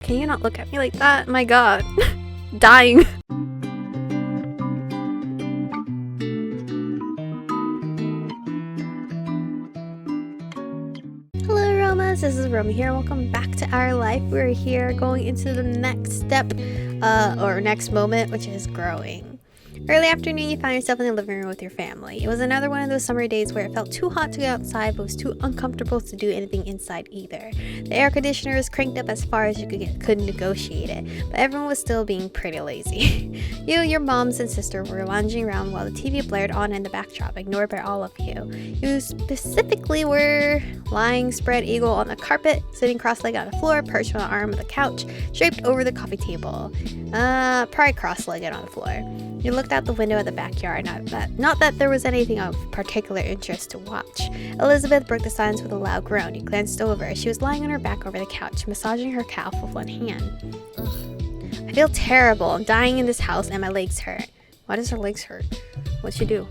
Can you not look at me like that? My god. Dying. Hello Aromas, this is Aromie here. Welcome back to our life. We're here going into the next step, or next moment, which is growing. Early afternoon, you found yourself in the living room with your family. It was another one of those summer days where it felt too hot to go outside, but was too uncomfortable to do anything inside either. The air conditioner was cranked up as far as you could negotiate it, but everyone was still being pretty lazy. You, your moms, and sister were lounging around while the TV blared on in the backdrop, ignored by all of you. You specifically were lying spread eagle on the carpet, sitting cross-legged on the floor, perched on the arm of the couch, draped over the coffee table. Probably cross-legged on the floor. You looked out the window of the backyard, not that there was anything of particular interest to watch. Elizabeth broke the silence with a loud groan. You glanced over. She was lying on her back over the couch, massaging her calf with one hand. Ugh. I feel terrible. I'm dying in this house and my legs hurt. Why does her legs hurt? What'd she do?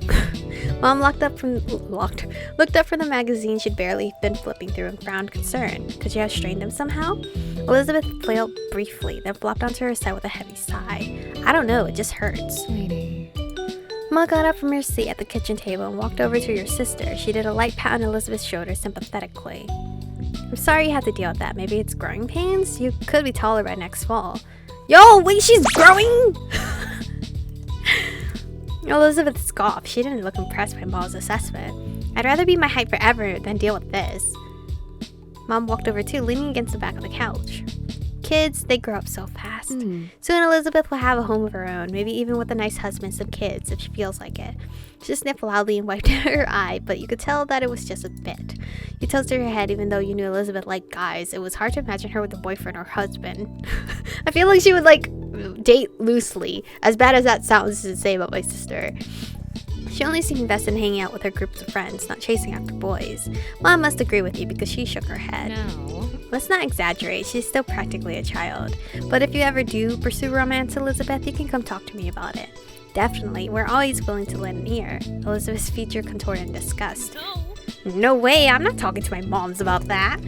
Mom looked up from the magazine she'd barely been flipping through and frowned concerned. Could you have strained them somehow? Elizabeth flailed briefly, then flopped onto her side with a heavy sigh. I don't know, it just hurts. Sweetie. Ma got up from her seat at the kitchen table and walked over to your sister. She did a light pat on Elizabeth's shoulder sympathetically. I'm sorry you had to deal with that. Maybe it's growing pains? You could be taller by next fall. Yo, wait, she's growing? Elizabeth scoffed. She didn't look impressed by Ma's assessment. I'd rather be my height forever than deal with this. Mom walked over too, leaning against the back of the couch. Kids, they grow up so fast. Soon Elizabeth will have a home of her own, maybe even with a nice husband and some kids, if she feels like it. She sniffed loudly and wiped her eye, but you could tell that it was just a bit. You tilted her head even though you knew Elizabeth liked guys. It was hard to imagine her with a boyfriend or husband. I feel like she would, date loosely. As bad as that sounds to say about my sister. She only seemed invested in hanging out with her groups of friends, not chasing after boys. Mom must agree with you because she shook her head. No. Let's not exaggerate, she's still practically a child. But if you ever do pursue romance, Elizabeth, you can come talk to me about it. Definitely, we're always willing to lend an ear. Elizabeth's feature contorted in disgust. No way, I'm not talking to my moms about that.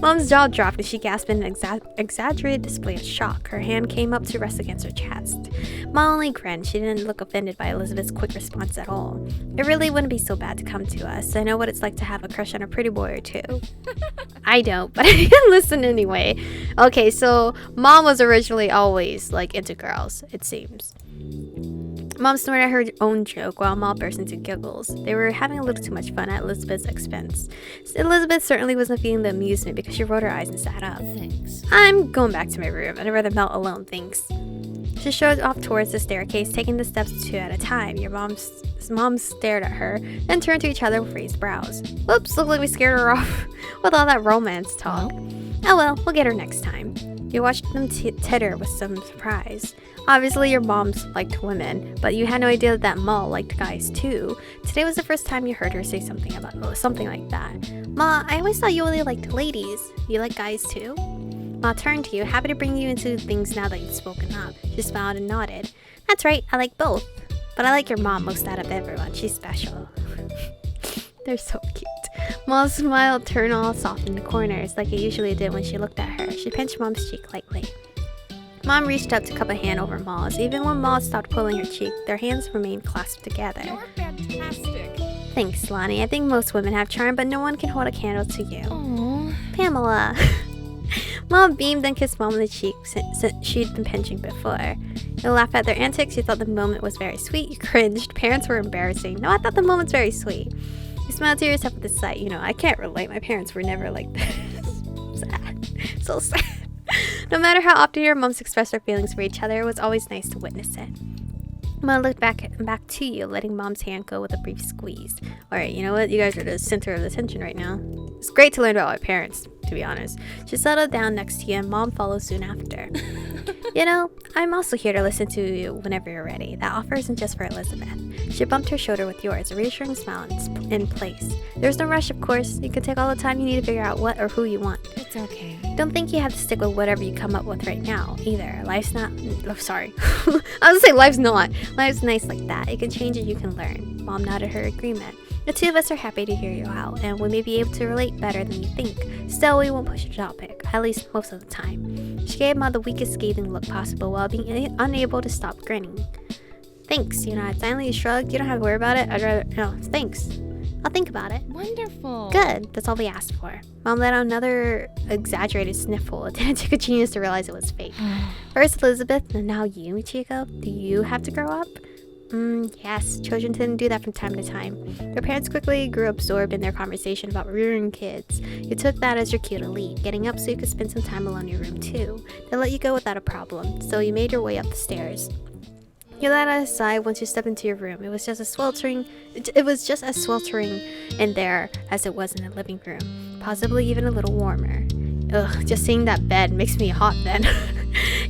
Mom's jaw dropped and she gasped in an exaggerated display of shock. Her hand came up to rest against her chest. Mom only grinned. She didn't look offended by Elizabeth's quick response at all. It really wouldn't be so bad to come to us. I know what it's like to have a crush on a pretty boy or two. I don't, but I didn't listen anyway. Okay, so Mom was originally always, into girls, it seems. Mom snorted at her own joke while Ma burst into giggles. They were having a little too much fun at Elizabeth's expense. Elizabeth certainly wasn't feeling the amusement because she rolled her eyes and sat up. Thanks. I'm going back to my room. I'd rather melt alone, thanks. She strode off towards the staircase, taking the steps two at a time. Your mom stared at her, then turned to each other with raised brows. Whoops, looked like we scared her off with all that romance talk. Oh well, we'll get her next time. You watched them titter with some surprise. Obviously, your moms liked women, but you had no idea that Ma liked guys too. Today was the first time you heard her say something like that. Ma, I always thought you only liked ladies. You like guys too? Ma turned to you, happy to bring you into things now that you've spoken up. She smiled and nodded. That's right, I like both. But I like your mom most out of everyone. She's special. They're so cute. Ma's smile turned all soft in the corners like it usually did when she looked at her. She pinched Mom's cheek lightly. Mom reached up to cup a hand over Ma's. Even when Ma stopped pulling her cheek, their hands remained clasped together. You're fantastic. Thanks, Lonnie. I think most women have charm, but no one can hold a candle to you. Aww. Pamela. Mom beamed and kissed Mom on the cheek since she'd been pinching before. You laughed at their antics. You thought the moment was very sweet. You cringed. Parents were embarrassing. No, I thought the moment's very sweet. You smiled to yourself at the sight. I can't relate. My parents were never like this. Sad. So sad. No matter how often your moms expressed their feelings for each other, it was always nice to witness it. Mom looked back to you, letting Mom's hand go with a brief squeeze. Alright, you know what? You guys are the center of attention right now. It's great to learn about my parents, to be honest. She settled down next to you and Mom followed soon after. I'm also here to listen to you whenever you're ready. That offer isn't just for Elizabeth. She bumped her shoulder with yours, a reassuring smile in place. There's no rush, of course. You can take all the time you need to figure out what or who you want. It's okay. Don't think you have to stick with whatever you come up with right now, either. Life's not... Oh, sorry. I was gonna say life's not. Life's nice like that. You can change and you can learn. Mom nodded her agreement. The two of us are happy to hear you out, and we may be able to relate better than you think. Still, we won't push the topic, at least most of the time. She gave Ma the weakest scathing look possible while being unable to stop grinning. Thanks, you nod. Silently shrugged. You don't have to worry about it. I'd rather... No, thanks. I'll think about it. Wonderful. Good. That's all we asked for. Mom let out another exaggerated sniffle. It didn't take a genius to realize it was fake. First Elizabeth, and now you, Michiko. Do you have to grow up? Yes. Children tend to do that from time to time. Their parents quickly grew absorbed in their conversation about rearing kids. You took that as your cue to leave, getting up so you could spend some time alone in your room too. They let you go without a problem, so you made your way up the stairs. You let it aside once you stepped into your room. It was just as sweltering in there as it was in the living room, possibly even a little warmer. Ugh, just seeing that bed makes me hot then.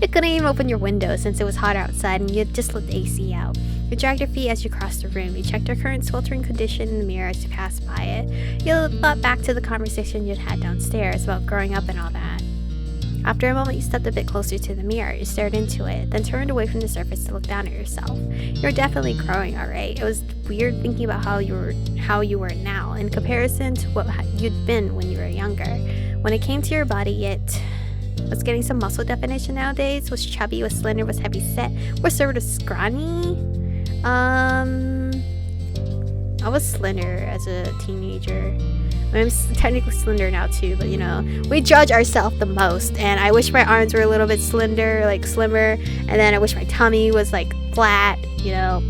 You couldn't even open your window since it was hot outside and you had just let the AC out. You dragged your feet as you crossed the room. You checked your current sweltering condition in the mirror as you passed by it. You thought back to the conversation you'd had downstairs about growing up and all that. After a moment, you stepped a bit closer to the mirror. You stared into it, then turned away from the surface to look down at yourself. You were definitely growing, alright. It was weird thinking about how you were now in comparison to what you'd been when you were younger. When it came to your body, it was getting some muscle definition nowadays. Was chubby, was slender, was heavy set, was sort of scrawny. I was slender as a teenager. I'm technically slender now too, but you know, we judge ourselves the most, and I wish my arms were a little bit slender, like slimmer, and then I wish my tummy was like flat, you know.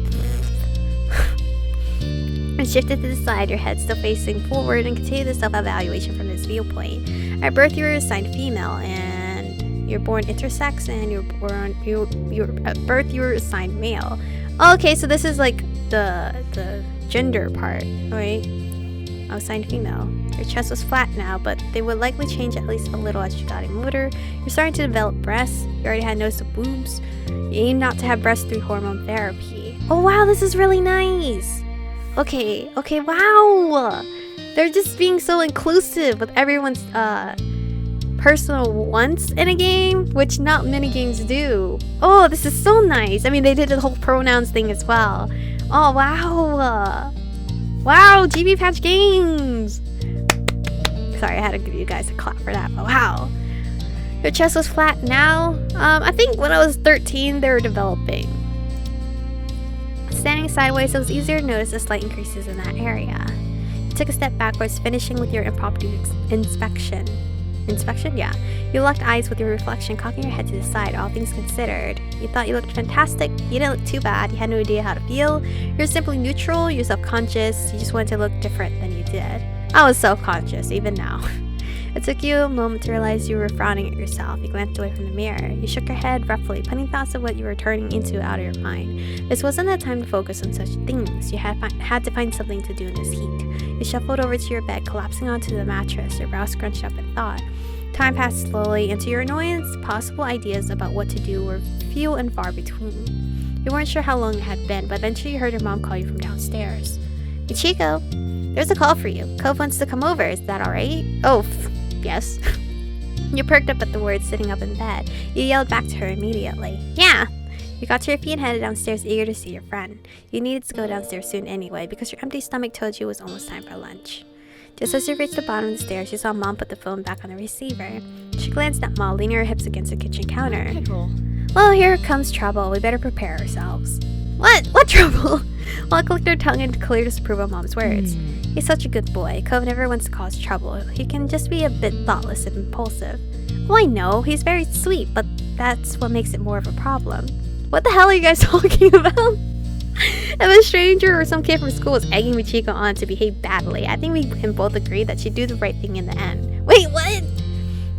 And shifted to the side, your head still facing forward, and continue the self-evaluation from this viewpoint. At birth, you were assigned female, and you're born intersex, and at birth you were assigned male. Oh, okay, so this is like the gender part, right? I was assigned female. Your chest was flat now, but they would likely change at least a little as you got older. You're starting to develop breasts. You already had noticed the boobs. You aim not to have breasts through hormone therapy. Oh wow, this is really nice. Okay, wow. They're just being so inclusive with everyone's personal wants in a game, which not many games do. Oh, this is so nice. I mean, they did the whole pronouns thing as well. Oh wow. Wow, GB Patch Games! Sorry, I had to give you guys a clap for that, but wow. Your chest was flat now. I think when I was 13, they were developing. Standing sideways, it was easier to notice the slight increases in that area. You took a step backwards, finishing with your impromptu inspection. Inspection? Yeah. You locked eyes with your reflection, cocking your head to the side, all things considered. You thought you looked fantastic. You didn't look too bad. You had no idea how to feel. You're simply neutral. You're self-conscious. You just wanted to look different than you did. I was self-conscious, even now. It took you a moment to realize you were frowning at yourself. You glanced away from the mirror. You shook your head roughly, putting thoughts of what you were turning into out of your mind. This wasn't the time to focus on such things. You had to find something to do in this heat. You shuffled over to your bed, collapsing onto the mattress, your brows scrunched up in thought. Time passed slowly, and to your annoyance, possible ideas about what to do were few and far between. You weren't sure how long it had been, but eventually you heard your mom call you from downstairs. Michiko, there's a call for you. Cove wants to come over. Is that alright? Oh, yes. You perked up at the words sitting up in bed. You yelled back to her immediately. Yeah! You got to your feet and headed downstairs, eager to see your friend. You needed to go downstairs soon anyway, because your empty stomach told you it was almost time for lunch. Just as you reached the bottom of the stairs, you saw Mom put the phone back on the receiver. She glanced at Ma, leaning her hips against the kitchen counter. Well, here comes trouble. We better prepare ourselves. What? What trouble? Ma clicked her tongue in clear disapproval of Mom's words. He's such a good boy. Cove never wants to cause trouble. He can just be a bit thoughtless and impulsive. Well, I know. He's very sweet, but that's what makes it more of a problem. What the hell are you guys talking about? If a stranger or some kid from school was egging Michiko on to behave badly, I think we can both agree that she'd do the right thing in the end. Wait, what?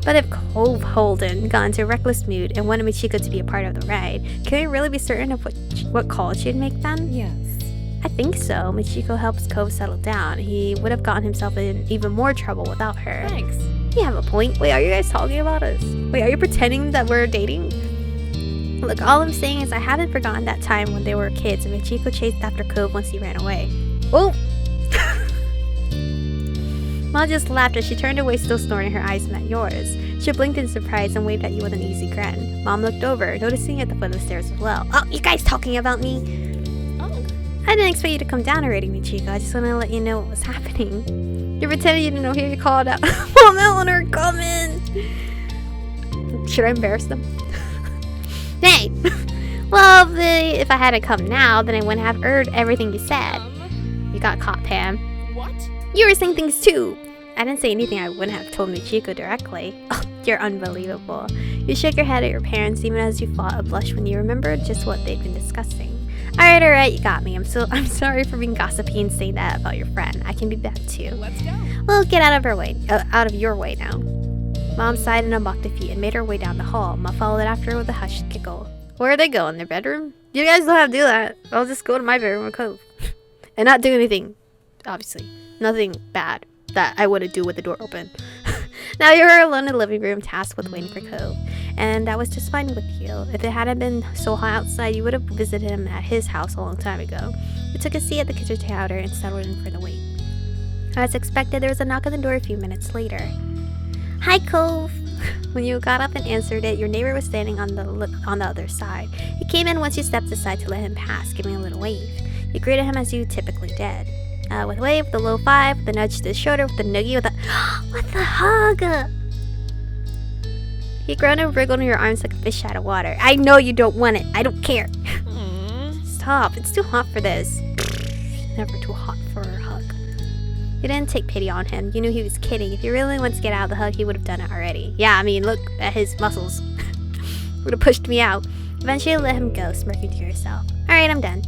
But if Cove Holden got into a reckless mood and wanted Michiko to be a part of the ride, can we really be certain of what call she'd make then? Yes. I think so. Michiko helps Cove settle down. He would have gotten himself in even more trouble without her. Thanks. You have a point. Wait, are you guys talking about us? Wait, are you pretending that we're dating? Look, all I'm saying is I haven't forgotten that time when they were kids and Michiko chased after Cove once he ran away. Oh! Ma just laughed as she turned away, still snorting. Her eyes met yours. She blinked in surprise and waved at you with an easy grin. Mom looked over, noticing you at the foot of the stairs as well. Oh, you guys talking about me? Oh. I didn't expect you to come down already, Michiko. I just wanted to let you know what was happening. You pretended you didn't hear you called out. Mom, Eleanor, come in! Should I embarrass them? Hey! Well, if I had to come now, then I wouldn't have heard everything you said. You got caught, Pam. What? You were saying things too! I didn't say anything I wouldn't have told Michiko directly. Oh, you're unbelievable. You shook your head at your parents even as you fought a blush when you remembered just what they'd been discussing. Alright, you got me. I'm sorry for being gossipy and saying that about your friend. I can be bad too. Let's go. Well, get out of your way now. Mom sighed and unlocked defeat and made her way down the hall. Ma followed after her with a hushed giggle. Where are they going? Their bedroom? You guys don't have to do that. I'll just go to my bedroom or Cove. And not do anything. Obviously. Nothing bad that I wouldn't do with the door open. Now you were alone in the living room, tasked with waiting for Cove. And that was just fine with you. If it hadn't been so hot outside, you would have visited him at his house a long time ago. You took a seat at the kitchen counter and settled in for the wait. As expected, there was a knock on the door a few minutes later. Hi, Cove! When you got up and answered it, your neighbor was standing on the other side. He came in once you stepped aside to let him pass, giving a little wave. You greeted him as you typically did. With a wave, with a low five, with a nudge to his shoulder, with a noogie, with a with a hug! He groaned and wriggled in your arms like a fish out of water. I know you don't want it. I don't care. Stop. It's too hot for this. Never too hot for a hug. You didn't take pity on him. You knew he was kidding. If he really wanted to get out of the hug, he would have done it already. Yeah, I mean, look at his muscles. Would have pushed me out. Eventually, you let him go, smirking to yourself. Alright, I'm done.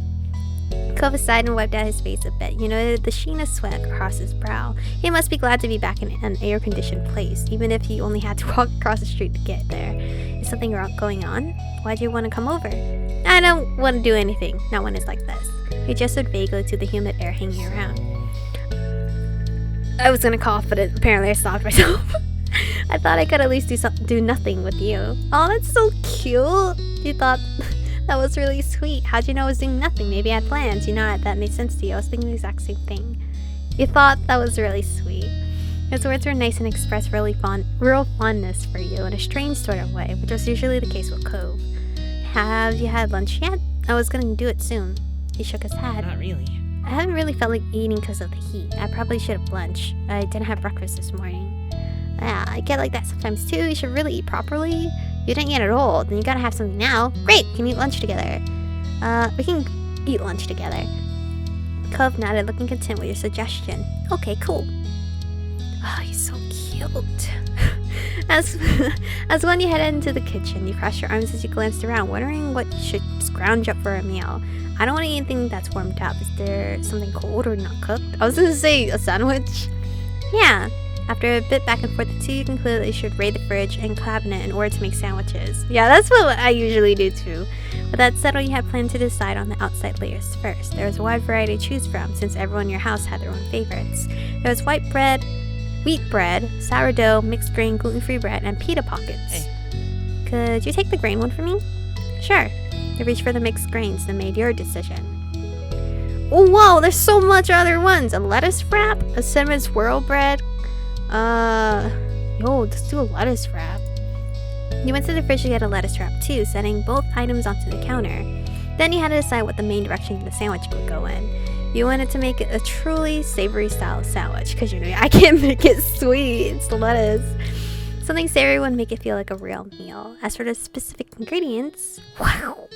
Cove sighed and wiped out his face a bit. You noted the sheen of sweat across his brow. He must be glad to be back in an air-conditioned place, even if he only had to walk across the street to get there. Is something going on? Why'd you want to come over? I don't want to do anything, not when it's like this. He gestured vaguely to the humid air hanging around. I was gonna cough, but apparently I stopped myself. I thought I could at least do nothing with you. Oh, that's so cute! You thought... That was really sweet. How'd you know I was doing nothing? Maybe I had plans. You know, that made sense to you. I was thinking the exact same thing. You thought that was really sweet. His words were nice and expressed real fondness for you in a strange sort of way, which was usually the case with Cove. Have you had lunch yet? I was gonna do it soon. He shook his head. Not really. I haven't really felt like eating because of the heat. I probably should have lunch. I didn't have breakfast this morning. Yeah, I get like that sometimes too. You should really eat properly. You didn't eat at all, then you gotta have something now. Great, can we eat lunch together? We can eat lunch together. Cove nodded, looking content with your suggestion. Okay, cool. Oh, he's so cute. As when you headed into the kitchen, you crossed your arms as you glanced around, wondering what you should scrounge up for a meal. I don't want to eat anything that's warmed up. Is there something cold or not cooked? I was gonna say a sandwich. Yeah. After a bit back and forth, the two you concluded that you should raid the fridge and cabinet in order to make sandwiches. Yeah, that's what I usually do too. With that settled, you had planned to decide on the outside layers first. There was a wide variety to choose from, since everyone in your house had their own favorites. There was wheat bread, sourdough, mixed grain, gluten-free bread, and pita pockets. Hey. Could you take the grain one for me? Sure. You reached for the mixed grains and made your decision. Oh, whoa, there's so much other ones. A lettuce wrap, a cinnamon swirl bread. Let's do a lettuce wrap. You went to the fridge to get a lettuce wrap too, setting both items onto the counter. Then you had to decide what the main direction the sandwich would go in. You wanted to make it a truly savory style sandwich, because you know I can't make it sweet, it's the lettuce. Something savory would make it feel like a real meal. As for the specific ingredients, wow,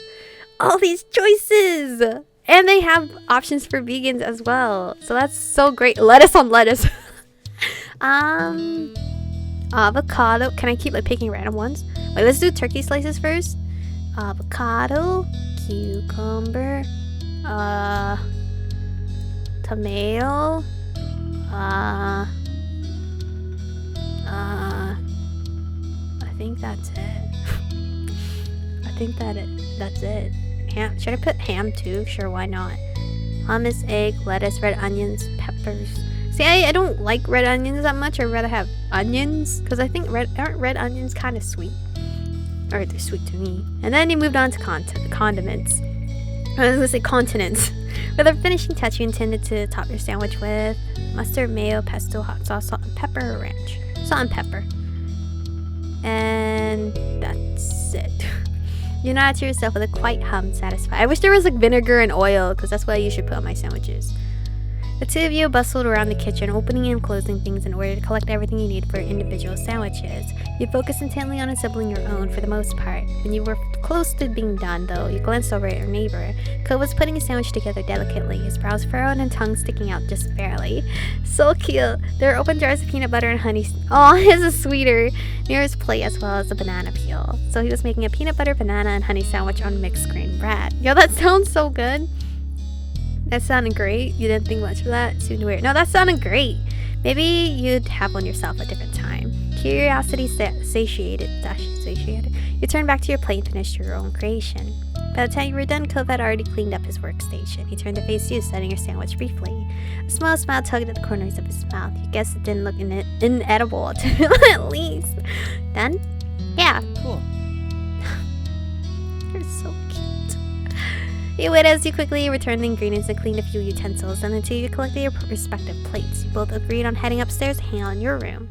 all these choices! And they have options for vegans as well, so that's so great. Lettuce on lettuce. Avocado. Can I keep like picking random ones? Wait, let's do turkey slices first. Avocado, cucumber, tomato, I think that's it. That's it. Ham. Should I put ham too? Sure, why not? Hummus, egg, lettuce, red onions, peppers. See, I don't like red onions that much. I'd rather have onions, because I think aren't red onions kind of sweet? Or they're sweet to me. And then you moved on to condiments. I was going to say continents. With a finishing touch, you intended to top your sandwich with mustard, mayo, pesto, hot sauce, salt and pepper, or ranch. Salt and pepper. And that's it. You nod to yourself with a quiet hum, satisfied. I wish there was like vinegar and oil, because that's what I usually put on my sandwiches. The two of you bustled around the kitchen, opening and closing things in order to collect everything you need for individual sandwiches. You focused intently on assembling your own for the most part. When you were close to being done, though, you glanced over at your neighbor. Cove was putting a sandwich together delicately, his brows furrowed and tongue sticking out just barely. So cute. There are open jars of peanut butter and honey. Oh, his is sweeter. Near his plate, as well as a banana peel. So he was making a peanut butter, banana, and honey sandwich on mixed grain bread. Yo, that sounds so good. That sounded great. You didn't think much of that? It seemed weird. No, that sounded great. Maybe you'd have one yourself at a different time. Curiosity satiated. You turned back to your plate and finished your own creation. By the time you were done, Cove had already cleaned up his workstation. He turned to face you, setting your sandwich briefly. A small smile tugged at the corners of his mouth. You guessed it didn't look inedible to him, at least. Done? Yeah. Cool. You're so cute. You waited as you quickly returned the ingredients and cleaned a few utensils, and until you collected your respective plates, you both agreed on heading upstairs to hang out in your room.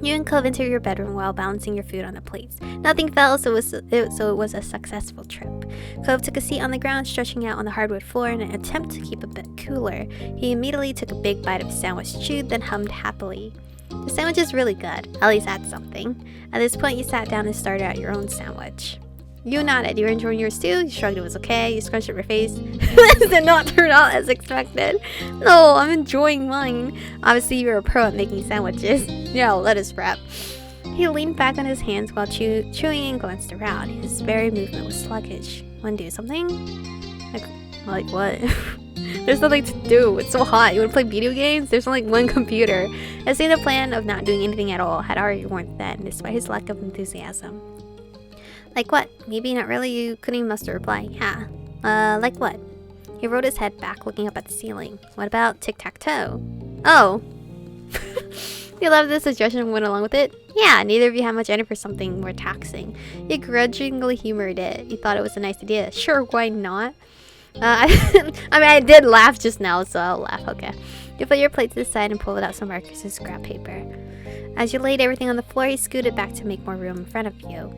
You and Cove entered your bedroom while balancing your food on the plates. Nothing fell, so it was a successful trip. Cove took a seat on the ground, stretching out on the hardwood floor in an attempt to keep a bit cooler. He immediately took a big bite of his sandwich, chewed, then hummed happily. The sandwich is really good. At least that's something. At this point, you sat down and started out your own sandwich. You nodded. You were enjoying yours too. You shrugged it was okay. You scrunched up your face. This did not turn out as expected. No, I'm enjoying mine. Obviously, you're a pro at making sandwiches. Yeah, let us wrap. He leaned back on his hands while chewing and glanced around. His very movement was sluggish. Want to do something? Like what? There's nothing to do. It's so hot. You want to play video games? There's only one computer. I see the plan of not doing anything at all had already worn thin, despite his lack of enthusiasm. Like what? Maybe not really. You couldn't even muster a reply. Yeah. Like what? He rolled his head back, looking up at the ceiling. What about tic-tac-toe? Oh. You loved the suggestion and went along with it? Yeah, neither of you had much in it for something more taxing. You grudgingly humored it. You thought it was a nice idea. Sure, why not? I did laugh just now, so I'll laugh. Okay. You put your plate to the side and pulled out some markers and scrap paper. As you laid everything on the floor, he scooted back to make more room in front of you.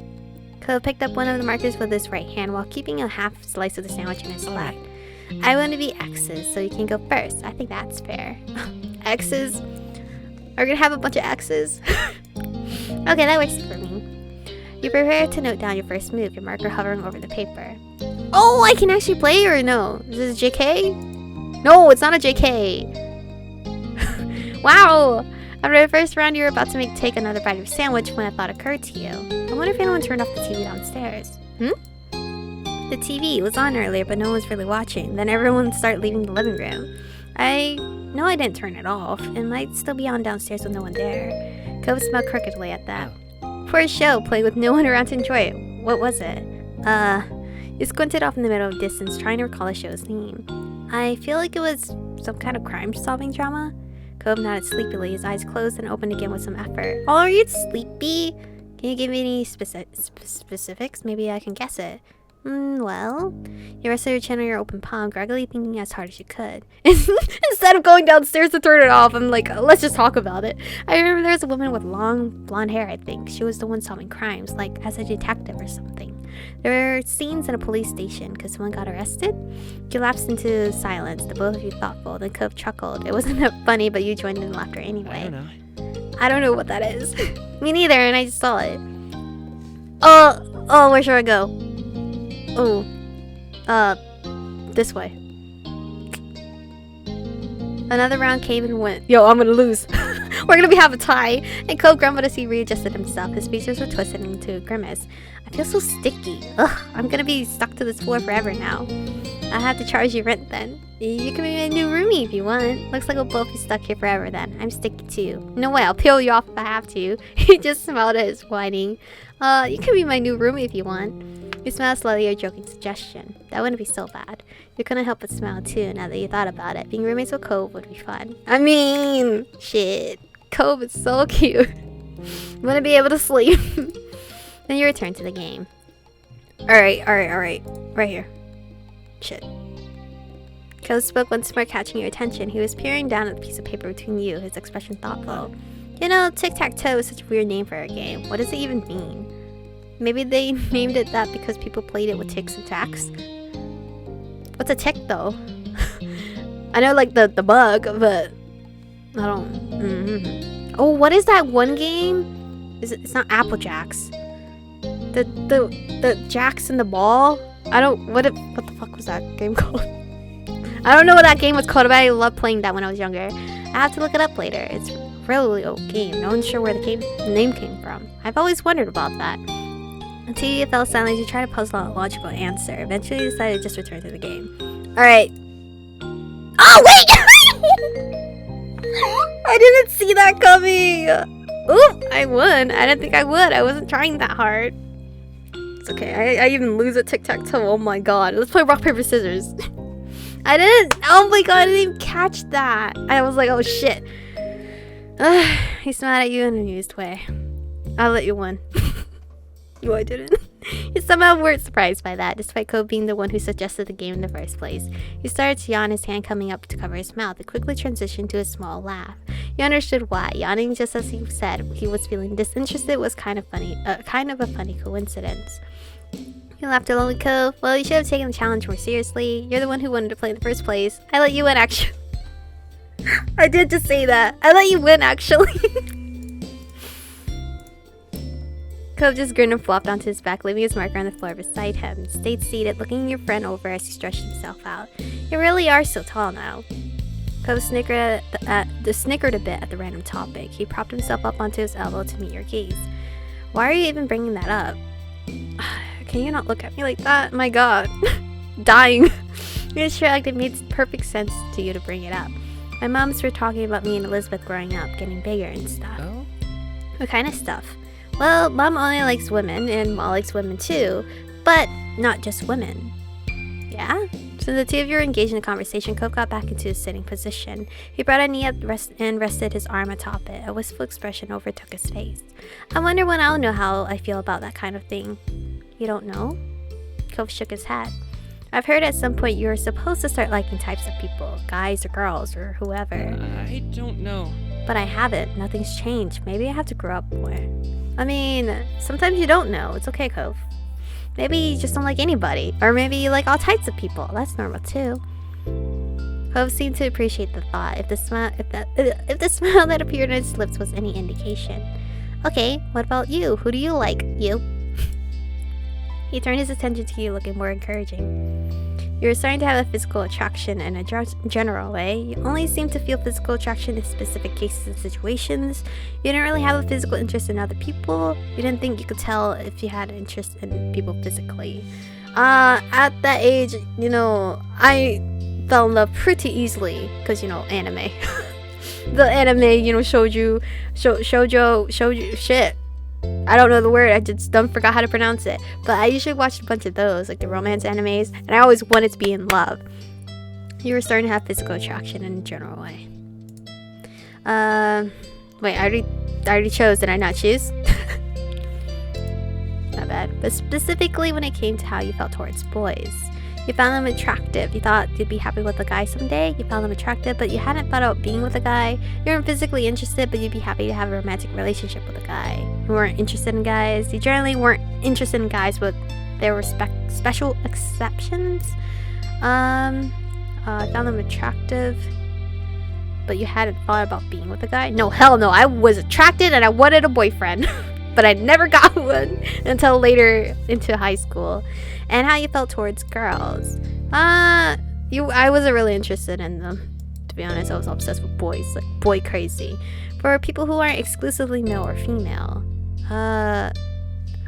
Cove picked up one of the markers with his right hand while keeping a half slice of the sandwich in his left. I want to be X's, so you can go first. I think that's fair. X's? Are we gonna have a bunch of X's? Okay, that works for me. You prepare to note down your first move, your marker hovering over the paper. Oh, I can actually play or no? Is this a JK? No, it's not a JK. Wow! After the first round, you were about to take another bite of your sandwich when a thought occurred to you. I wonder if anyone turned off the TV downstairs. The TV was on earlier, but no one was really watching. Then everyone started leaving the living room. I didn't turn it off. It might still be on downstairs with no one there. Cove smelled crookedly at that. Poor show, playing with no one around to enjoy it. What was it? You squinted off in the middle of distance, trying to recall the show's name. I feel like it was some kind of crime-solving drama. Cove nodded sleepily, his eyes closed and opened again with some effort. Oh, are you sleepy? Can you give me any specifics? Maybe I can guess it. Well, you rested your chin on your open palm, groggily thinking as hard as you could. Instead of going downstairs to turn it off, I'm like, let's just talk about it. I remember there was a woman with long blonde hair, I think. She was the one solving crimes, like as a detective or something. There were scenes in a police station because someone got arrested. You lapsed into silence, the both of you thoughtful. Then Cove chuckled. It wasn't that funny, but you joined in laughter anyway. I don't know what that is. Me neither, and I just saw it. Oh, where should I go? This way. Another round came and went. Yo, I'm gonna lose. We're gonna have a tie. And Cove grumbled as he readjusted himself. His features were twisted into a grimace. I feel so sticky. Ugh, I'm gonna be stuck to this floor forever now. I'll have to charge you rent then. You can be my new roomie if you want. Looks like we'll both be stuck here forever then. I'm sticky too. No way, I'll peel you off if I have to. He just smiled at his whining. You can be my new roomie if you want. You smiled slightly at your joking suggestion. That wouldn't be so bad. You couldn't help but smile too now that you thought about it. Being roommates with Cove would be fun. I mean, shit. Cove is so cute. I'm gonna be able to sleep. Then you return to the game. Alright. Right here. Shit. Cove spoke once more, catching your attention. He was peering down at the piece of paper between you, his expression thoughtful. You know, tic-tac-toe is such a weird name for a game. What does it even mean? Maybe they named it that because people played it with ticks and tacks. What's a tick though? I know like the bug, but I don't. Oh, what is that one game? It's not Apple Jacks. The jacks in the ball. I don't. What the fuck was that game called? I don't know what that game was called, but I loved playing that when I was younger. I have to look it up later. It's a really old game. No one's sure where the name came from. I've always wondered about that. Until you fell silent, you tried to puzzle out a logical answer. Eventually, you decided to just return to the game. Alright. Oh, wait! I didn't see that coming! Oop! I won. I didn't think I would. I wasn't trying that hard. It's okay. I even lose at tic-tac-toe. Oh my god. Let's play rock, paper, scissors. I didn't. Oh my god, I didn't even catch that. I was like, oh shit. He smiled at you in an amused way. I'll let you win. No, I didn't. You somehow weren't surprised by that, despite Cove being the one who suggested the game in the first place. He started to yawn, his hand coming up to cover his mouth. It quickly transitioned to a small laugh. You understood why. Yawning just as he said he was feeling disinterested was kind of a funny coincidence. You laughed along with Cove. Well, you should have taken the challenge more seriously. You're the one who wanted to play in the first place. I let you win, actually. I did just say that. I let you win, actually. Cove just grinned and flopped onto his back, leaving his marker on the floor beside him. He stayed seated, looking your friend over as he stretched himself out. You really are so tall now. Cove snickered a bit at the random topic. He propped himself up onto his elbow to meet your gaze. Why are you even bringing that up? Can you not look at me like that? My god. Dying. You shrugged. It made perfect sense to you to bring it up. My moms were talking about me and Elizabeth growing up, getting bigger and stuff. Oh? What kind of stuff? Well, Mom only likes women, and Ma likes women too, but not just women. Yeah? So the two of you were engaged in a conversation. Cove got back into his sitting position. He brought a knee up and rested his arm atop it. A wistful expression overtook his face. I wonder when I'll know how I feel about that kind of thing. You don't know? Cove shook his head. I've heard at some point you were supposed to start liking types of people, guys or girls or whoever. I don't know. But I haven't. Nothing's changed. Maybe I have to grow up more. I mean, sometimes you don't know. It's okay, Cove. Maybe you just don't like anybody. Or maybe you like all types of people. That's normal too. Cove seemed to appreciate the thought, if the smile that appeared on his lips was any indication. Okay, what about you? Who do you like? You? He turned his attention to you, looking more encouraging. You were starting to have a physical attraction in a general way. You only seemed to feel physical attraction in specific cases and situations. You didn't really have a physical interest in other people. You didn't think you could tell if you had an interest in people physically. At that age, you know, I fell in love pretty easily because, you know, anime. The anime, you know, shoujo, shit. I don't know the word, I just forgot how to pronounce it. But I usually watched a bunch of those, like the romance animes, and I always wanted to be in love. You were starting to have physical attraction in a general way. Wait, I already chose, did I not choose? Not bad. But specifically when it came to how you felt towards boys. You found them attractive. You thought you'd be happy with a guy someday. You found them attractive, but you hadn't thought about being with a guy. You weren't physically interested, but you'd be happy to have a romantic relationship with a guy. You weren't interested in guys. You generally weren't interested in guys, but there were special exceptions. I found them attractive, but you hadn't thought about being with a guy. No, hell no. I was attracted and I wanted a boyfriend. But I never got one until later into high school. And how you felt towards girls. I wasn't really interested in them. To be honest, I was obsessed with boys, like boy crazy. For people who aren't exclusively male or female. I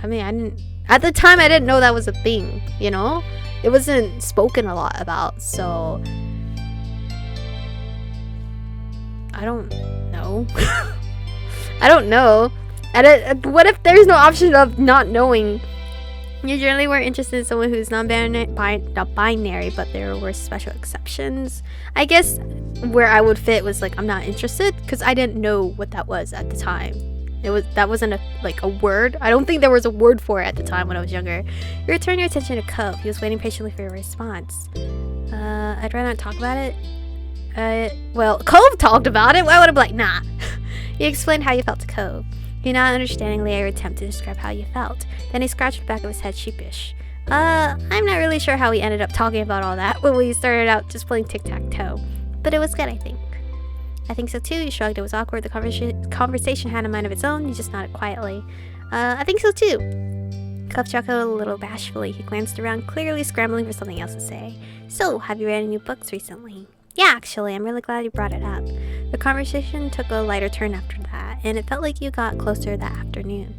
mean, at the time I didn't know that was a thing, you know? It wasn't spoken a lot about, so I don't know. I don't know. What if there's no option of not knowing? You generally weren't interested in someone who's non-binary, but there were special exceptions. I guess where I would fit was like I'm not interested because I didn't know what that was at the time. That wasn't a word. I don't think there was a word for it at the time when I was younger. You returned your attention to Cove. He was waiting patiently for your response. I'd rather not talk about it. Well, Cove talked about it. Why would I be like, nah? You explained how you felt to Cove. He nodded understandingly at your attempt to describe how you felt. Then he scratched the back of his head sheepish. I'm not really sure how we ended up talking about all that when we started out just playing tic-tac-toe. But it was good, I think. I think so too, you shrugged. It was awkward. The conversation had a mind of its own. You just nodded quietly. I think so too. Cove chuckled a little bashfully. He glanced around, clearly scrambling for something else to say. So, have you read any new books recently? Yeah, actually, I'm really glad you brought it up. The conversation took a lighter turn after that, and it felt like you got closer that afternoon.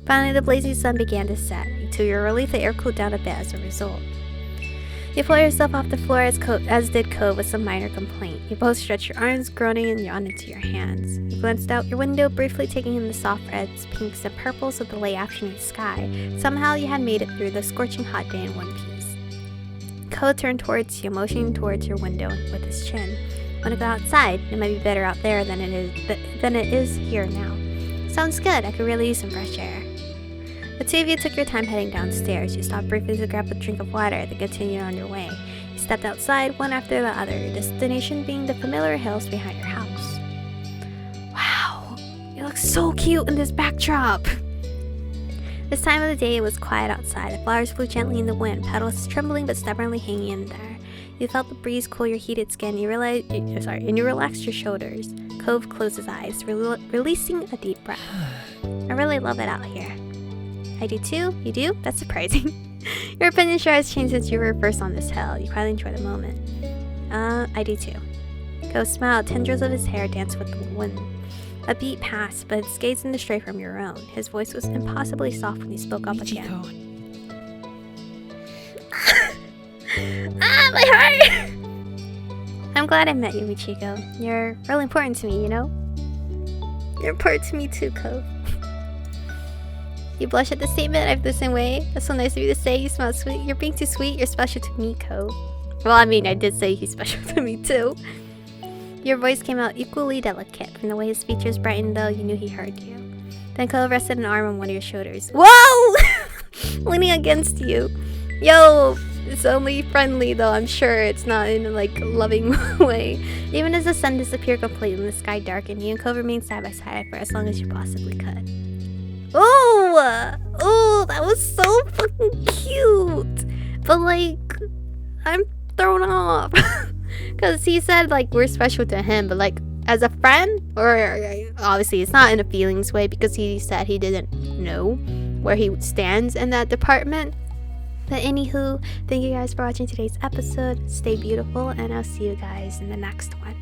Finally, the blazing sun began to set. To your relief, the air cooled down a bit as a result. You pulled yourself off the floor as did Cove with some minor complaint. You both stretched your arms, groaning, and yawned into your hands. You glanced out your window, briefly taking in the soft reds, pinks, and purples of the late afternoon sky. Somehow you had made it through the scorching hot day in one piece. Cove turned towards you, motioning towards your window with his chin. Want to go outside? It might be better out there than it is here now. Sounds good. I could really use some fresh air. The two of you took your time heading downstairs. You stopped briefly to grab a drink of water, then continued on your way. You stepped outside, one after the other, your destination being the familiar hills behind your house. Wow, you look so cute in this backdrop! This time of the day it was quiet outside. The flowers flew gently in the wind, petals trembling but stubbornly hanging in there. You felt the breeze cool your heated skin. You relaxed your shoulders. Cove closed his eyes, releasing a deep breath. I really love it out here. I do too? You do? That's surprising. Your opinion sure has changed since you were first on this hill. You probably enjoy the moment. I do too. Cove smiled. Tendrils of his hair danced with the wind. A beat passed, but its gaze didn't stray from your own. His voice was impossibly soft when he spoke up again. My heart! I'm glad I met you, Michiko. You're really important to me, you know? You're important to me too, Cove. You blush at the statement. I feel the same way. That's so nice of you to say. You smell sweet. You're being too sweet. You're special to me, Cove. Well, I mean, I did say he's special to me too. Your voice came out equally delicate. From the way his features brightened, though, you knew he heard you. Then Cove rested an arm on one of your shoulders. Whoa! Leaning against you. Yo, it's only friendly, though. I'm sure it's not in a, loving way. Even as the sun disappeared completely and the sky darkened, you and Cove remained side by side for as long as you possibly could. Oh, that was so fucking cute. But I'm thrown off. Because he said we're special to him, but as a friend, or obviously it's not in a feelings way because he said he didn't know where he stands in that department. But anywho, thank you guys for watching today's episode. Stay beautiful, and I'll see you guys in the next one.